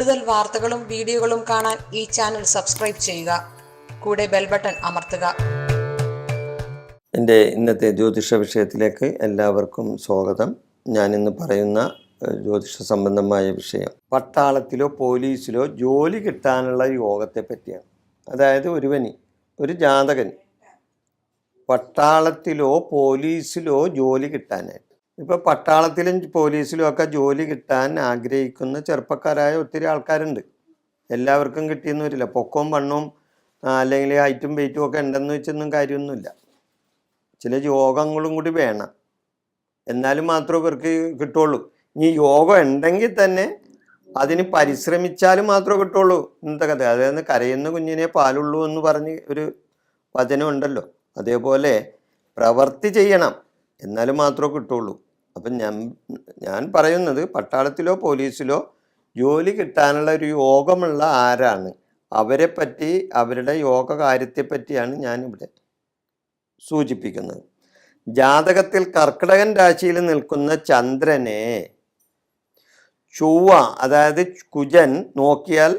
കൂടുതൽ വാർത്തകളും വീഡിയോകളും കാണാൻ ഈ ചാനൽ സബ്സ്ക്രൈബ് ചെയ്യുക. കൂടെ ബെൽ ബട്ടൺ അമർത്തുക. എൻ്റെ ഇന്നത്തെ ജ്യോതിഷ വിഷയത്തിലേക്ക് എല്ലാവർക്കും സ്വാഗതം. ഞാനിന്ന് പറയുന്ന ജ്യോതിഷ സംബന്ധമായ വിഷയം പട്ടാളത്തിലോ പോലീസിലോ ജോലി കിട്ടാനുള്ള യോഗത്തെ പറ്റിയാണ്. അതായത് ഒരു ജാതകൻ പട്ടാളത്തിലോ പോലീസിലോ ജോലി കിട്ടാനായിട്ട്, ഇപ്പോൾ പട്ടാളത്തിലും പോലീസിലും ഒക്കെ ജോലി കിട്ടാൻ ആഗ്രഹിക്കുന്ന ചെറുപ്പക്കാരായ ഒത്തിരി ആൾക്കാരുണ്ട്. എല്ലാവർക്കും കിട്ടിയെന്ന് വരില്ല. പൊക്കവും വണ്ണവും അല്ലെങ്കിൽ ഹൈറ്റും വെയിറ്റും ഒക്കെ ഉണ്ടെന്ന് വെച്ചൊന്നും കാര്യമൊന്നുമില്ല. ചില യോഗങ്ങളും കൂടി വേണം, എന്നാലും മാത്രമേ ഇവർക്ക് കിട്ടുള്ളൂ. ഇനി യോഗം ഉണ്ടെങ്കിൽ തന്നെ അതിന് പരിശ്രമിച്ചാലും മാത്രമേ കിട്ടുള്ളൂ. ഇന്നത്തെ കഥ അതായത് കരയുന്ന കുഞ്ഞിനെ പാലുള്ളൂ എന്ന് പറഞ്ഞ് ഒരു വചനമുണ്ടല്ലോ. അതേപോലെ പ്രവൃത്തി ചെയ്യണം, എന്നാലും മാത്രമേ കിട്ടുള്ളൂ. അപ്പം ഞാൻ പറയുന്നത് പട്ടാളത്തിലോ പോലീസിലോ ജോലി കിട്ടാനുള്ള ഒരു യോഗമുള്ള ആരാണ്, അവരെ പറ്റി, അവരുടെ യോഗ കാര്യത്തെപ്പറ്റിയാണ് ഞാനിവിടെ സൂചിപ്പിക്കുന്നത്. ജാതകത്തിൽ കർക്കിടകൻ രാശിയിൽ നിൽക്കുന്ന ചന്ദ്രനെ ചൊവ്വ അതായത് കുജൻ നോക്കിയാൽ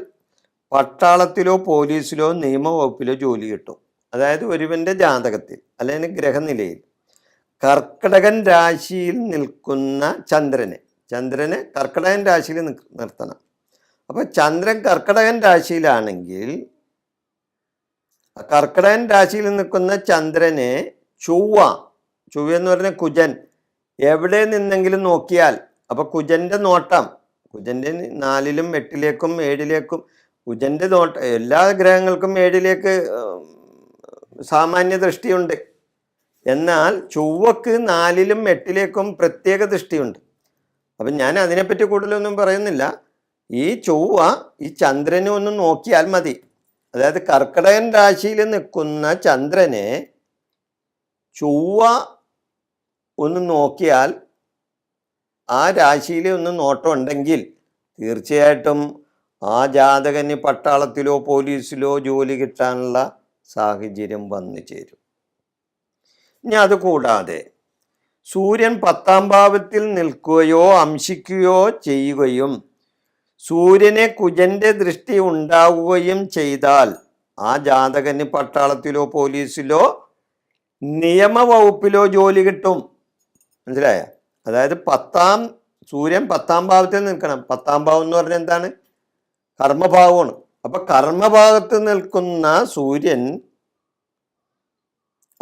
പട്ടാളത്തിലോ പോലീസിലോ നിയമവകുപ്പിലോ ജോലി കിട്ടും. അതായത് ഒരുവൻ്റെ ജാതകത്തിൽ അല്ലെങ്കിൽ ഗ്രഹനിലയിൽ കർക്കിടകൻ രാശിയിൽ നിൽക്കുന്ന ചന്ദ്രനെ കർക്കിടകൻ രാശിയിൽ നിർത്തണം. അപ്പോൾ ചന്ദ്രൻ കർക്കിടകൻ രാശിയിലാണെങ്കിൽ കർക്കിടകൻ രാശിയിൽ നിൽക്കുന്ന ചന്ദ്രനെ ചൊവ്വ എന്ന് പറഞ്ഞ കുജൻ എവിടെ നിന്നെങ്കിലും നോക്കിയാൽ, അപ്പോൾ കുജൻ്റെ നോട്ടം, കുജൻ്റെ 4ലും 8ലേക്കും 7ലേക്കും കുജൻ്റെ നോട്ടം, എല്ലാ ഗ്രഹങ്ങൾക്കും 7ലേക്ക് സാമാന്യ ദൃഷ്ടിയുണ്ട്. എന്നാൽ ചൊവ്വക്ക് 4ലും 8ലേക്കും പ്രത്യേക ദൃഷ്ടിയുണ്ട്. അപ്പം ഞാൻ അതിനെപ്പറ്റി കൂടുതലൊന്നും പറയുന്നില്ല. ഈ ചൊവ്വ ഈ ചന്ദ്രനെ ഒന്ന് നോക്കിയാൽ മതി. അതായത് കർക്കിടകൻ രാശിയിൽ നിൽക്കുന്ന ചന്ദ്രനെ ചൊവ്വ ഒന്ന് നോക്കിയാൽ, ആ രാശിയിൽ ഒന്ന് നോട്ടം ഉണ്ടെങ്കിൽ തീർച്ചയായിട്ടും ആ ജാതകന് പട്ടാളത്തിലോ പോലീസിലോ ജോലി കിട്ടാനുള്ള സാഹചര്യം വന്നു ചേരും. ഇനി അതുകൂടാതെ സൂര്യൻ 10ാം ഭാവത്തിൽ നിൽക്കുകയോ അംശിക്കുകയോ ചെയ്യുകയും സൂര്യനെ കുജന്റെ ദൃഷ്ടി ഉണ്ടാവുകയും ചെയ്താൽ ആ ജാതകന് പട്ടാളത്തിലോ പോലീസിലോ നിയമവകുപ്പിലോ ജോലി കിട്ടും. മനസ്സിലായ? അതായത് സൂര്യൻ 10ാം ഭാവത്തിൽ നിൽക്കണം. 10ാം ഭാവം എന്ന് പറഞ്ഞാൽ എന്താണ്? കർമ്മഭാവമാണ്. അപ്പൊ കർമ്മഭാവത്ത് നിൽക്കുന്ന സൂര്യൻ,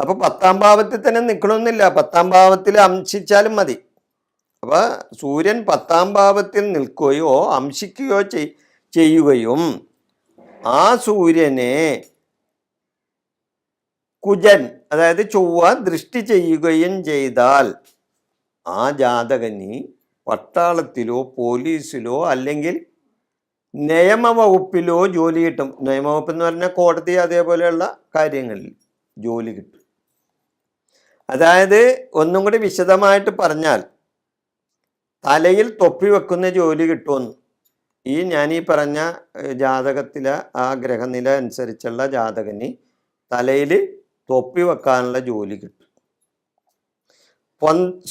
അപ്പൊ 10ാം ഭാവത്തിൽ തന്നെ നിൽക്കണമെന്നില്ല, 10ാം ഭാവത്തിൽ അംശിച്ചാലും മതി. അപ്പൊ സൂര്യൻ 10ാം ഭാവത്തിൽ നിൽക്കുകയോ അംശിക്കുകയോ ചെയ്യുകയും ആ സൂര്യനെ കുജൻ അതായത് ചൊവ്വ ദൃഷ്ടി ചെയ്യുകയും ചെയ്താൽ ആ ജാതകന് പട്ടാളത്തിലോ പോലീസിലോ അല്ലെങ്കിൽ നിയമവകുപ്പിലോ ജോലി കിട്ടും. നിയമവകുപ്പ് എന്ന് പറഞ്ഞാൽ കോടതി, അതേപോലെയുള്ള കാര്യങ്ങളിൽ ജോലി കിട്ടും. അതായത് ഒന്നും കൂടി വിശദമായിട്ട് പറഞ്ഞാൽ തലയിൽ തൊപ്പി വെക്കുന്ന ജോലി കിട്ടുമെന്ന്. ഞാനീ പറഞ്ഞ ജാതകത്തിലെ ആ ഗ്രഹനില അനുസരിച്ചുള്ള ജാതകന് തലയിൽ തൊപ്പി വെക്കാനുള്ള ജോലി കിട്ടും.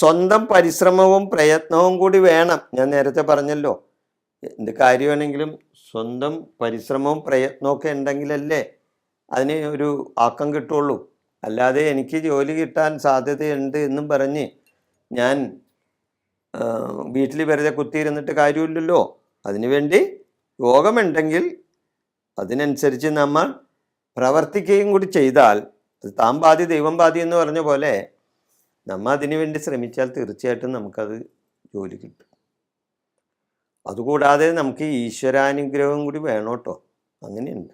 സ്വന്തം പരിശ്രമവും പ്രയത്നവും കൂടി വേണം. ഞാൻ നേരത്തെ പറഞ്ഞല്ലോ, എന്ത് കാര്യമാണെങ്കിലും സ്വന്തം പരിശ്രമവും പ്രയത്നമൊക്കെ ഉണ്ടെങ്കിലല്ലേ അതിന് ഒരു ആക്കം കിട്ടുള്ളൂ. അല്ലാതെ എനിക്ക് ജോലി കിട്ടാൻ സാധ്യതയുണ്ട് എന്നും പറഞ്ഞ് ഞാൻ വീട്ടിൽ വെറുതെ കുത്തിയിരുന്നിട്ട് കാര്യമില്ലല്ലോ. അതിനുവേണ്ടി യോഗമുണ്ടെങ്കിൽ അതിനനുസരിച്ച് നമ്മൾ പ്രവർത്തിക്കുകയും കൂടി ചെയ്താൽ, അത് താൻ പാതി ദൈവം പാതി എന്ന് പറഞ്ഞ പോലെ നമ്മൾ അതിനു വേണ്ടി ശ്രമിച്ചാൽ തീർച്ചയായിട്ടും നമുക്കത് ജോലി കിട്ടും. അതുകൂടാതെ നമുക്ക് ഈശ്വരാനുഗ്രഹം കൂടി വേണം കേട്ടോ. അങ്ങനെയുണ്ട്.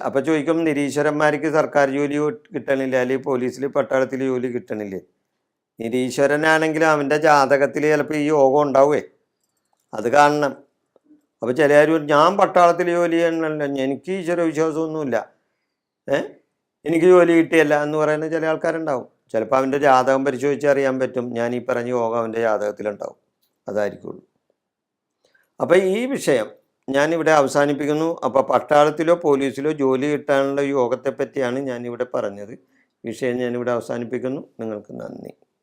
അപ്പം ചോദിക്കും, നിരീശ്വരന്മാർക്ക് സർക്കാർ ജോലി കിട്ടണില്ല, അല്ലെങ്കിൽ പോലീസിൽ പട്ടാളത്തിൽ ജോലി കിട്ടണില്ലേ? നിരീശ്വരനാണെങ്കിലും അവൻ്റെ ജാതകത്തിൽ ചിലപ്പോൾ ഈ യോഗം ഉണ്ടാവുകയെ, അത് കാണണം. അപ്പോൾ ചിലരും ഞാൻ പട്ടാളത്തിൽ ജോലി ചെയ്യണമല്ലോ, എനിക്ക് ഈശ്വര വിശ്വാസമൊന്നുമില്ല, എനിക്ക് ജോലി കിട്ടിയല്ല എന്ന് പറയുന്ന ചില ആൾക്കാരുണ്ടാവും. ചിലപ്പോൾ അവൻ്റെ ജാതകം പരിശോധിച്ച് അറിയാൻ പറ്റും, ഞാൻ ഈ പറഞ്ഞ യോഗം അവൻ്റെ ജാതകത്തിലുണ്ടാവും. അതായിരിക്കുള്ളൂ. അപ്പം ഈ വിഷയം ഞാനിവിടെ അവസാനിപ്പിക്കുന്നു. അപ്പോൾ പട്ടാളത്തിലോ പോലീസിലോ ജോലി കിട്ടാനുള്ള യോഗത്തെ പറ്റിയാണ് ഞാനിവിടെ പറഞ്ഞത്. വിഷയം ഞാനിവിടെ അവസാനിപ്പിക്കുന്നു. നിങ്ങൾക്ക് നന്ദി.